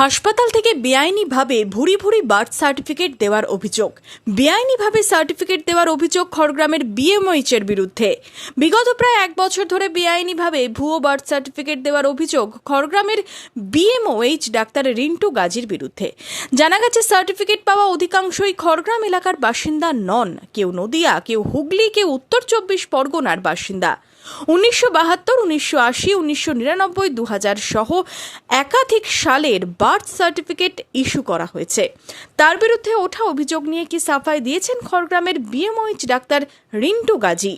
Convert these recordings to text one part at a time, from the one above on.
হাসপাতাল থেকে বেআইনিভাবে ভুরি ভুরি বার্থ সার্টিফিকেট দেওয়ার অভিযোগ। বেআইনিভাবে সার্টিফিকেট দেওয়ার অভিযোগ খড়গ্রামের বিএমওএইচের বিরুদ্ধে। বিগত প্রায় 1 বছর ধরে বেআইনিভাবে ভুয়ো বার্থ সার্টিফিকেট দেওয়ার অভিযোগ খড়গ্রামের বিএমওএইচ ডাক্তার রিন্টু গাজীর বিরুদ্ধে। জানা গেছে, সার্টিফিকেট পাওয়া অধিকাংশই খড়গ্রাম এলাকার বাসিন্দা নন। কেউ নদিয়া, কেউ হুগলি, কেউ উত্তর 24 পরগনার বাসিন্দা। 1972, 1980, 1999, 2000 সহ একাধিক সালের বার্থ সার্টিফিকেট ইস্যু করা হয়েছে। তার বিরুদ্ধে ওঠা অভিযোগ নিয়ে কি সাফাই দিয়েছেন খড়গ্রামের BMOH doctor Rintu Gazi.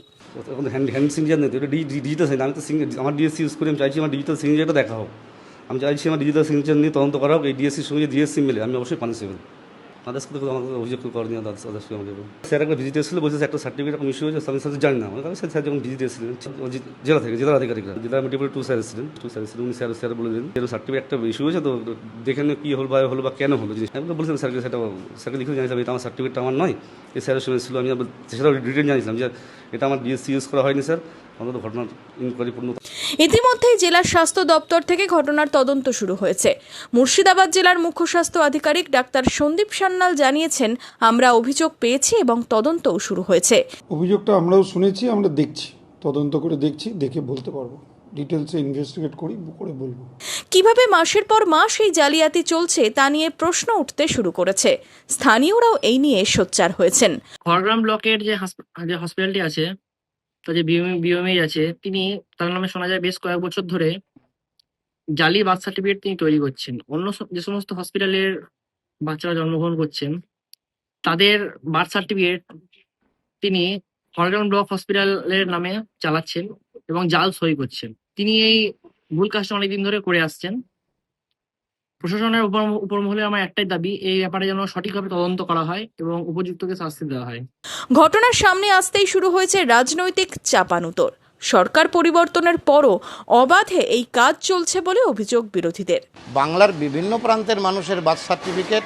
Hand signature নেই, এটা ডিজিটাল সিগনেচার। আমি তো আমার ডিএসসি ইউজ করি, আমি চাইছি আমার ডিজিটাল সিগনেচারটা দেখা হোক। আমি চাইছি আমার ডিজিটাল সিগনেচার নিয়ে তদন্ত করা হোক। এই ডিএসসির সঙ্গে ডিএসসি মিলে আমি অবশ্যই পানিশেবল। তাদের সাথে আমাকে অভিযোগ করেনি, তাদের সঙ্গে আমাকে স্যার একটা ভিজিট এসেছিল, বলছে একটা সার্টিফিকেট এখন ইস্যু হয়েছে, আমি সাথে জানি না। আমি স্যার যখন ভিজিট এসেছিলেন জেলা থেকে, জেলার আধিকারিকরা, জেলা মেডিকেল 2 স্যার এসেছিলেন, উনি স্যার বলে দিন সার্টিফিকেট একটা ইস্যু হয়েছে, তো দেখে নিয়ে কী হলো বা কেন হলো জিনিস। আমি বলছিলাম স্যারকে, স্যারকে লিখে জানিয়েছিলাম এটা আমার সার্টিফিকেটটা আমার নয়। এই স্যারের সঙ্গে ছিল, আমি সেটাও ডিটেল জানিয়েছিলাম যে এটা আমার ডিএসসি ইউজ করা হয়নি স্যার, অন্তত ঘটনার ইনকোয়ারি পূর্ণ। ইতিমধ্যেই জেলা স্বাস্থ্য দপ্তর থেকে ঘটনার তদন্ত শুরু হয়েছে। মুর্শিদাবাদ জেলার মুখ্য স্বাস্থ্য আধিকারিক ডাক্তার সন্দীপ সান্যাল জানিয়েছেন, আমরা অভিযোগ পেয়েছি এবং তদন্তও শুরু হয়েছে। অভিযোগটা আমরাও শুনেছি, আমরা দেখছি, তদন্ত করে দেখছি, দেখে বলতে পারবো, ডিটেলসে ইনভেস্টিগেট করে বলবো। কিভাবে মাসের পর মাস এই জালিয়াতি চলছে তা নিয়ে প্রশ্ন উঠতে শুরু করেছে। স্থানীয়রাও এই নিয়ে সোচ্চার হয়েছেন। খড়গ্রাম ব্লকের যে হসপিটালটি আছে, যে বিএমএইচ আছে, তিনি তার নামে শোনা যায় বেশ কয়েক বছর ধরে জালি বার্থ সার্টিফিকেট তিনি তৈরি করছেন। অন্য যে সমস্ত হসপিটালের বাচ্চারা জন্মগ্রহণ করছেন তাদের বার্থ সার্টিফিকেট তিনি খড়গ্রাম ব্লক হসপিটালের নামে চালাচ্ছেন এবং জাল সই করছেন। তিনি এই ভুল কাজটা অনেকদিন ধরে করে আসছেন। প্রশাসনের উপর মহলে আমার একটাই দাবি, এই ব্যাপারে যেন সঠিকভাবে তদন্ত করা হয় এবং উপযুক্তকে শাস্তি দেওয়া হয়। ঘটনার সামনে আসতেই শুরু হয়েছে রাজনৈতিক চাপানুতর। সরকার পরিবর্তনের পরও অবাধে এই কাজ চলছে বলে অভিযোগ বিরোধীদের। বাংলার বিভিন্ন প্রান্তের মানুষের বার্থ সার্টিফিকেট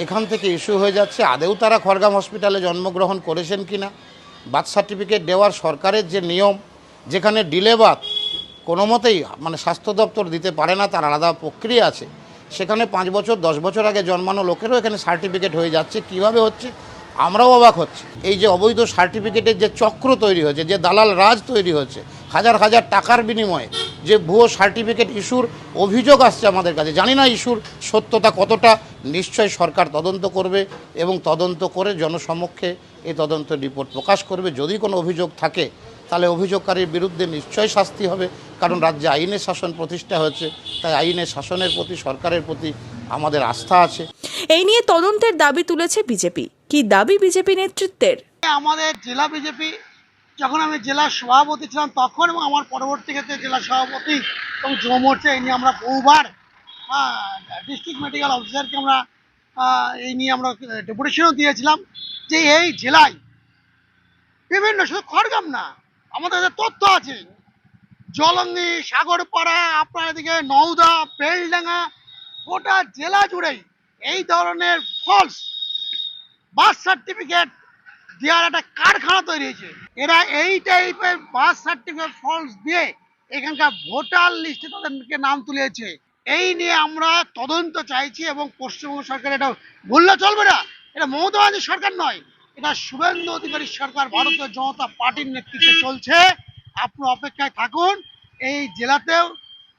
এখান থেকে ইস্যু হয়ে যাচ্ছে। আদেও তারা খড়গ্রাম হসপিটালে জন্মগ্রহণ করেছেন কিনা, বার্থ সার্টিফিকেট দেওয়ার সরকারের যে নিয়ম, যেখানে ডিলে বার্থ কোনো মতেই স্বাস্থ্য দপ্তর দিতে পারে না, তার আলাদা প্রক্রিয়া আছে, সেখানে 5 বছর 10 বছর আগে জন্মানো লোকেরও এখানে সার্টিফিকেট হয়ে যাচ্ছে। কিভাবে হচ্ছে আমরাও অবাক হচ্ছি। এই যে অবৈধ সার্টিফিকেটের যে চক্র তৈরি হয়েছে, যে দালাল রাজ তৈরি হচ্ছে, হাজার হাজার টাকার বিনিময়ে যে ভুয়ো সার্টিফিকেট ইস্যুর অভিযোগ আসছে আমাদের কাছে, জানি না ইস্যুর সত্যতা কতটা। নিশ্চয়ই সরকার তদন্ত করবে এবং তদন্ত করে জনসমক্ষে এই তদন্ত রিপোর্ট প্রকাশ করবে। যদি কোনো অভিযোগ থাকে তাহলে অভিযোগকারীর বিরুদ্ধে নিশ্চয়ই শাস্তি হবে, কারণ রাজ্যে আইনের শাসন প্রতিষ্ঠা হয়েছে, তাই আইনের শাসনের প্রতি, সরকারের প্রতি আমাদের আস্থা আছে। এই নিয়ে তদন্তের দাবি তুলেছে বিজেপি। কি দাবি বিজেপি নেতৃত্বের? আমাদের জেলা বিজেপি, যখন আমি জেলা সভাপতি ছিলাম তখন এবং আমার পরবর্তী ক্ষেত্রে জেলা সভাপতি এবং যুব মোর্চা, এই নিয়ে আমরা বহুবার ডিস্ট্রিক্ট মেডিকেল অফিসারকে আমরা এই নিয়ে আমরা ডেপুটেশনও দিয়েছিলাম যে এই জেলায় বিভিন্ন, শুধু খড়গ্রাম না, আমাদের কাছে তথ্য আছে, জলঙ্গি, সাগরপাড়া, আপনার এদিকে নওদা, বেলডাঙ্গা, গোটা জেলা জুড়েই এই ধরনের ফলস বার্থ সার্টিফিকেট দেওয়ার একটা কারখানা তৈরি হয়েছে। এরা এই টাইপের বার্থ সার্টিফিকেট ফলস দিয়ে এখানকার ভোটার লিস্টে তাদেরকে নাম তুলেছে। এই নিয়ে আমরা তদন্ত চাইছি এবং পশ্চিমবঙ্গ সরকার এটা বললে চলবে না। এটা মমতা ব্যানার্জির সরকার নয়, এটা শুভেন্দু অধিকারীর সরকার, ভারতীয় জনতা পার্টির নেতৃত্বে চলছে। আপনি অপেক্ষায় থাকুন। এই জেলাতেও,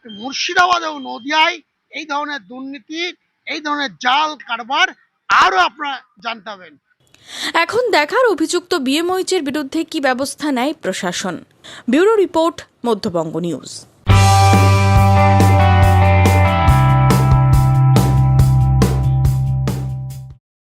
মুর্শিদাবাদেও, নদিয়ায় এই ধরনের দুর্নীতি, এই ধরনের জাল কারবার আরও আপনারা জানতে পাবেন। এখন দেখার অভিযুক্ত বিএমওএইচের বিরুদ্ধে কি ব্যবস্থা নেয় প্রশাসন। Bureau report, Madhyabanga news.